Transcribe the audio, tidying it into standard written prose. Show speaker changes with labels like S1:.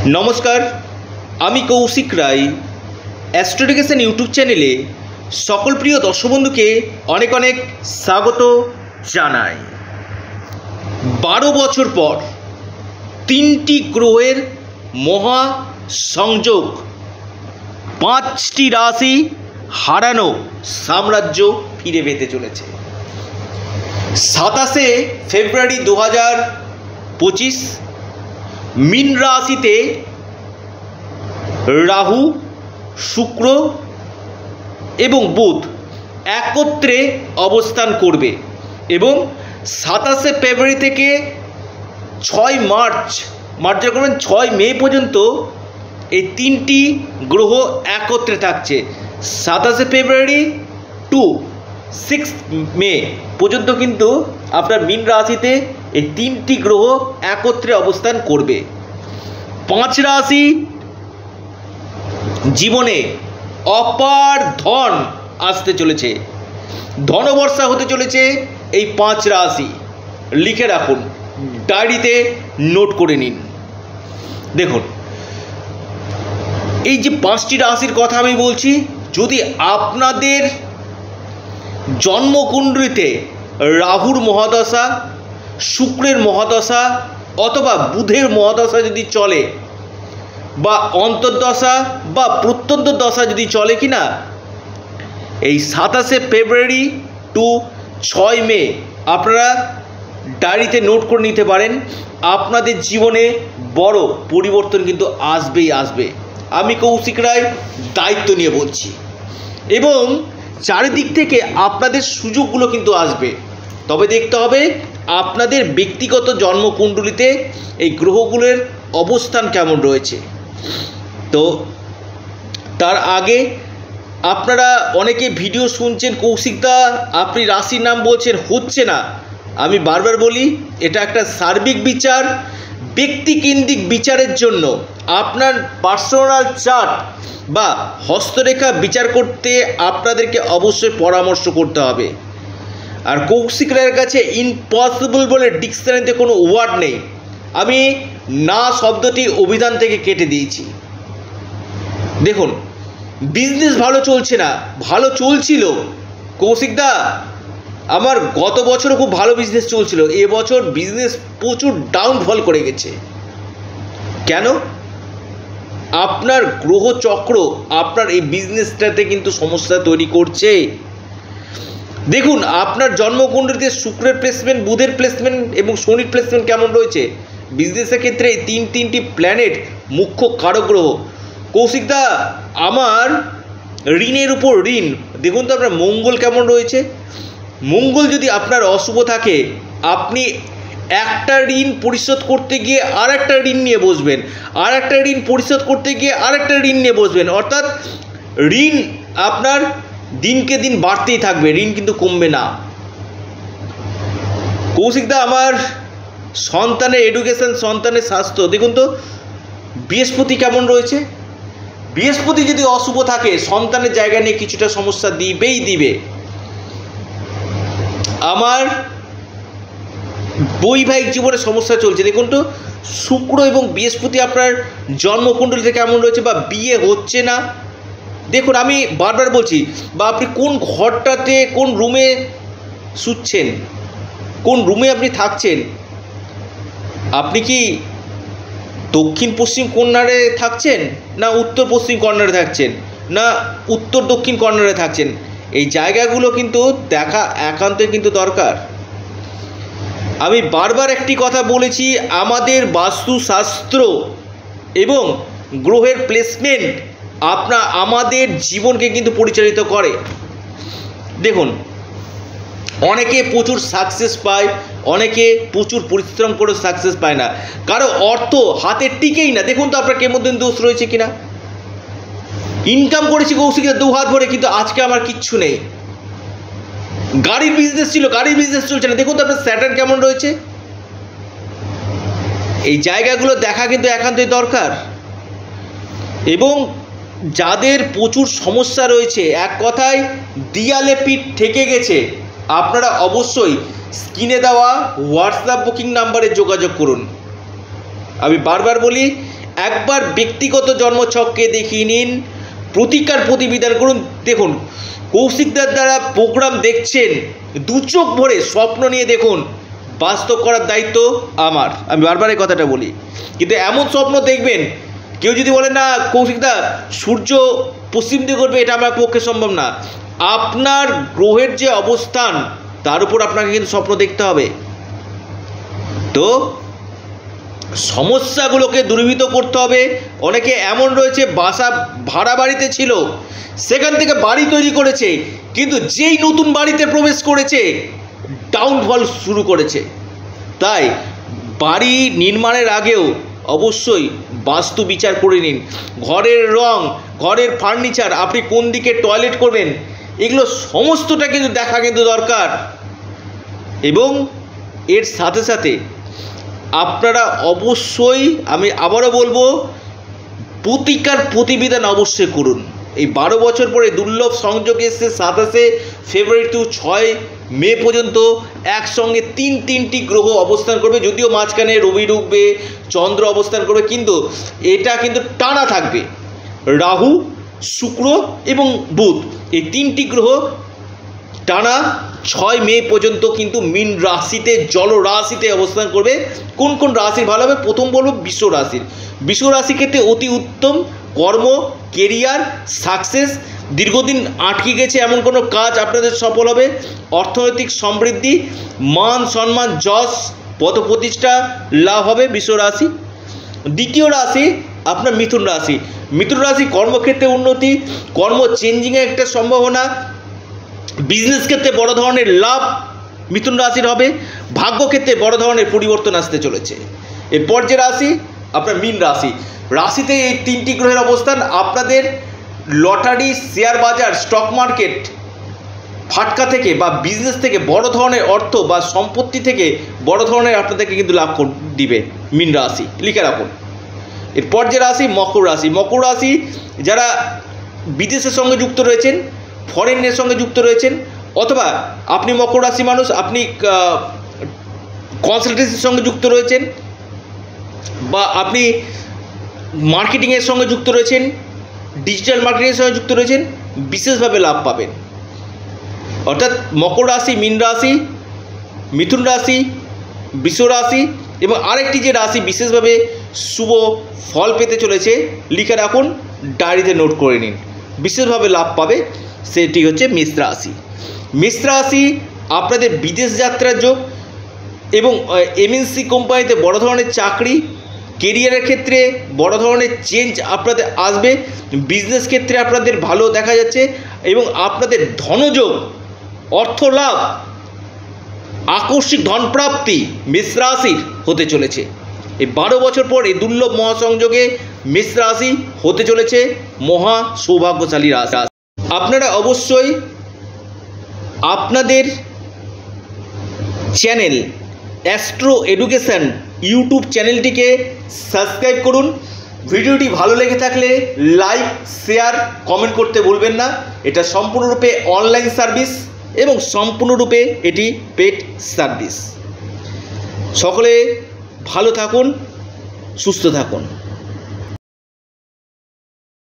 S1: नमस्कार आमी कौशिक राय एस्ट्रोडिकेशन यूट्यूब चैनेले सकल प्रिय दर्शक बंधु के अनेक अनेक स्वागत जानाई। 12 बछर पर 3टी ग्रहेर महा संयोग 5टी राशि हारानो साम्राज्य फिरे पेते चलेছে। 27 फेब्रुआरी 2025 मीन राशिते राहु शुक्र एवं बुध एकत्रे अवस्थान करबे एवं 27 फेब्रुआरी থেকে 6 मार्च করবেন 6 मे पर्यন্ত এই তিনটি গ্রহ একত্রে থাকছে। 27 ফেব্রুয়ারি টু 6 मे पर्यন্ত কিন্তু আপনার मीन রাশিতে এই তিনটি গ্রহ একত্রে অবস্থান করবে। 5 রাশি জীবনে অপার ধন আসতে চলেছে, ধনবর্ষা হতে চলেছে এই 5 রাশি। লিখে রাখুন, ডায়েরিতে নোট করে নিন। দেখুন এই যে 5টি রাশির কথা আমি বলছি, যদি আপনাদের জন্মকুণ্ডলিতে রাহুর মহাদশা, শুক্রের মহাদশা অথবা বুধের মহাদশা যদি চলে বা অন্তর্দশা বা প্রত্যন্ত দশা যদি চলে কিনা, এই 27 ফেব্রুয়ারি টু 6 মে আপনারা ডায়েরিতে নোট করে নিতে পারেন। আপনাদের জীবনে বড় পরিবর্তন কিন্তু আসবেই আসবে। আমি কৌশিক রায় দায়িত্ব নিয়ে বলছি, এবং চারিদিক থেকে আপনাদের সুযোগগুলো কিন্তু আসবে। তবে দেখতে হবে আপনাদের ব্যক্তিগত জন্মকুণ্ডলিতে এই গ্রহগুলোর অবস্থান কেমন রয়েছে। তো তার আগে আপনারা অনেকে ভিডিও শুনছেন, কৌশিকদা আপনি রাশির নাম বলছেন, হচ্ছে না। আমি বারবার বলি, এটা একটা সার্বিক বিচার, ব্যক্তিকেন্দ্রিক বিচারের জন্য আপনার পার্সোনাল চার্ট বা হস্তরেখা বিচার করতে আপনাদেরকে অবশ্যই পরামর্শ করতে হবে। আর কৌশিক রায়ের কাছে ইম্পসিবল বলে ডিকশনারিতে কোনো ওয়ার্ড নেই। আমি না শব্দটি অভিধান থেকে কেটে দিয়েছি। দেখুন বিজনেস ভালো চলছে না, ভালো চলছিল কৌশিকদা, আমার গত বছরও খুব ভালো বিজনেস চলছিল, এবছর বিজনেস প্রচুর ডাউনফল করে গেছে। কেন? আপনার গ্রহ চক্র আপনার এই বিজনেসটাতে কিন্তু সমস্যা তৈরি করছে। দেখুন আপনার জন্মকুণ্ডলিতে শুক্রের প্লেসমেন্ট, বুধের প্লেসমেন্ট এবং শনির প্লেসমেন্ট কেমন রয়েছে। বিজনেসের ক্ষেত্রে এই তিনটি প্ল্যানেট মুখ্য কারক গ্রহ। কৌশিকদা আমার ঋণের উপর ঋণ, দেখুন তো আপনার মঙ্গল কেমন রয়েছে। মঙ্গল যদি আপনার অশুভ থাকে, আপনি একটা ঋণ পরিশোধ করতে গিয়ে আর একটা ঋণ নিয়ে বসবেন, আর একটা ঋণ পরিশোধ করতে গিয়ে আর একটা ঋণ নিয়ে বসবেন, অর্থাৎ ঋণ আপনার দিনকে দিন বাড়তেই থাকবে, ঋণ কিন্তু কমবে না। কৌশিকদা আমার সন্তানের এডুকেশন, সন্তানের স্বাস্থ্য, দেখুন তো বৃহস্পতি কেমন রয়েছে। বৃহস্পতি যদি অশুভ থাকে, সন্তানের জায়গা নিয়ে কিছুটা সমস্যা দিবেই দিবে। আমার বৈবাহিক জীবনে সমস্যা চলছে, দেখুন তো শুক্র এবং বৃহস্পতি আপনার জন্মকুণ্ডলিতে কেমন রয়েছে, বা বিয়ে হচ্ছে না। দেখুন আমি বারবার বলছি, বা আপনি কোন ঘরটাতে, কোন রুমে শুচ্ছেন, কোন রুমে আপনি থাকছেন, আপনি কি দক্ষিণ পশ্চিম কর্নারে থাকছেন, না উত্তর পশ্চিম কর্নারে থাকছেন, না উত্তর দক্ষিণ কর্নারে থাকছেন, এই জায়গাগুলো কিন্তু দেখা একান্তই কিন্তু দরকার। আমি বারবার একটি কথা বলেছি, আমাদের বাস্তুশাস্ত্র এবং গ্রহের প্লেসমেন্ট আমাদের জীবনকে কিন্তু পরিচালিত করে। দেখুন অনেকে প্রচুর সাকসেস পায়, অনেকে প্রচুর পরিশ্রম করে সাকসেস পায় না, কারো অর্থ হাতে টিকেই না। দেখুন তো আপনার কেমন দিন দোষ রয়েছে কিনা। ইনকাম করেছি কৌশিকদা 2 হাত ভরে, কিন্তু আজকে আমার কিচ্ছু নেই। গাড়ির বিজনেস ছিল, গাড়ির বিজনেস চলছে না, দেখুন তো আপনার স্যাটার্ন কেমন রয়েছে। এই জায়গাগুলো দেখা কিন্তু একান্তই দরকার। এবং যাদের প্রচুর সমস্যা রয়েছে, এক কথায় দিয়ালে পিঠ ঠেকে গেছে, আপনারা অবশ্যই স্ক্রিনে দেওয়া হোয়াটসঅ্যাপ বুকিং নাম্বারে যোগাযোগ করুন। আমি বারবার বলি, একবার ব্যক্তিগত জন্মছককে দেখিয়ে নিন, প্রতিকার প্রতিবিধান করুন। দেখুন, কৌশিকদার দ্বারা প্রোগ্রাম দেখছেন, দু চোখ ভরে স্বপ্ন নিয়ে দেখুন, বাস্তব করার দায়িত্ব আমার। আমি বারবার এই কথাটা বলি, কিন্তু এমন স্বপ্ন দেখবেন, কেউ যদি বলে না কৌশিকদা সূর্য পশ্চিম দিকে করবে, এটা আমার পক্ষে সম্ভব না। আপনার গ্রহের যে অবস্থান তার উপর আপনাকে কিন্তু স্বপ্ন দেখতে হবে। তো সমস্যাগুলোকে দূরীভূত করতে হবে। অনেকে এমন রয়েছে বাসা ভাড়া বাড়িতে ছিল, সেখান থেকে বাড়ি তৈরি করেছে, কিন্তু যেই নতুন বাড়িতে প্রবেশ করেছে ডাউনফল শুরু করেছে। তাই বাড়ি নির্মাণের আগেও অবশ্যই বাস্তু বিচার করে নিন। ঘরের রং, ঘরের ফার্নিচার, আপনি কোন দিকে টয়লেট করবেন, এগুলো সমস্তটা কিন্তু দেখা কিন্তু দরকার। এবং এর সাথে সাথে আপনারা অবশ্যই, আমি আবারও বলবো, প্রতিকার প্রতিবিধান অবশ্যই করুন। এই 12 বছর পরে দুর্লভ সংযোগ এসছে 27শে ফেব্রুয়ারি টু 6 মে পর্যন্ত একসঙ্গে তিনটি গ্রহ অবস্থান করবে। যদিও মাঝখানে রবি ঢুকবে, চন্দ্র অবস্থান করবে, কিন্তু এটা কিন্তু টানা থাকবে। রাহু, শুক্র এবং বুধ, এই 3টি গ্রহ টানা 6 মে পর্যন্ত কিন্তু মীন রাশিতে, জল রাশিতে অবস্থান করবে। কোন কোন রাশির ভালো হবে? প্রথম বলবো বৃষ রাশির। বৃষ রাশির ক্ষেত্রে অতি উত্তম, কর্ম, কেরিয়ার, সাকসেস, দীর্ঘদিন আটকে গেছে এমন কোনো কাজ আপনাদের সফল হবে। অর্থনৈতিক সমৃদ্ধি, মান সম্মান, যশ, পদ প্রতিষ্ঠা লাভ হবে বৃষ রাশি। দ্বিতীয় রাশি আপনার মিথুন রাশি। মিথুন রাশি কর্মক্ষেত্রে উন্নতি, কর্ম চেঞ্জিংয়ের একটা সম্ভাবনা, বিজনেস ক্ষেত্রে বড় ধরনের লাভ মিথুন রাশির হবে। ভাগ্যক্ষেত্রে বড় ধরনের পরিবর্তন আসতে চলেছে। এরপর যে রাশি আপনার মীন রাশি। রাশিতে এই 3টি গ্রহের অবস্থান আপনাদের লটারি, শেয়ার বাজার, স্টক মার্কেট, ফাটকা থেকে বা বিজনেস থেকে বড় ধরনের অর্থ বা সম্পত্তি থেকে বড় ধরনের আপনাদেরকে কিন্তু লাভ দিবে মীন রাশি, লিখে রাখুন। এরপর যে রাশি মকর রাশি। মকর রাশি যারা বিদেশের সঙ্গে যুক্ত রয়েছেন, ফরেনের সঙ্গে যুক্ত রয়েছেন, অথবা আপনি মকর রাশি মানুষ, আপনি কনসালটেন্সির সঙ্গে যুক্ত রয়েছেন, বা আপনি মার্কেটিংয়ের সঙ্গে যুক্ত রয়েছেন, ডিজিটাল মার্কেটিংয়ের সঙ্গে যুক্ত রয়েছেন, বিশেষভাবে লাভ পাবেন। অর্থাৎ মকর রাশি, মীন রাশি, মিথুন রাশি, বৃষ রাশি এবং আরেকটি যে রাশি বিশেষভাবে শুভ ফল পেতে চলেছে, লিখে রাখুন, ডায়েরিতে নোট করে নিন, বিশেষভাবে লাভ পাবে, সেটি হচ্ছে মেষ রাশি। মেষ রাশি আপনাদের বিদেশ যাত্রার যোগ এবং এমএনসি কোম্পানিতে বড় ধরনের চাকরি, কেরিয়ারের ক্ষেত্রে বড় ধরনের চেঞ্জ আপনাদের আসবে। বিজনেস ক্ষেত্রে আপনাদের ভালো দেখা যাচ্ছে এবং আপনাদের ধনযোগ, অর্থ লাভ, আকস্মিক ধনপ্রাপ্তি মেষ রাশির হতে চলেছে। এই 12 বছর পর এই দুর্লভ মহাসংযোগে মেষ রাশি হতে চলেছে মহা সৌভাগ্যশালী রাশি। আপনারা অবশ্যই আপনাদের চ্যানেল অ্যাস্ট্রো এডুকেশন ইউটিউব চ্যানেলটিকে সাবস্ক্রাইব করুন। ভিডিওটি ভালো লেগে থাকলে লাইক, শেয়ার, কমেন্ট করতে ভুলবেন না। এটা সম্পূর্ণরূপে অনলাইন সার্ভিস এবং সম্পূর্ণরূপে এটি পেড সার্ভিস। সকলে ভালো থাকুন, সুস্থ থাকুন।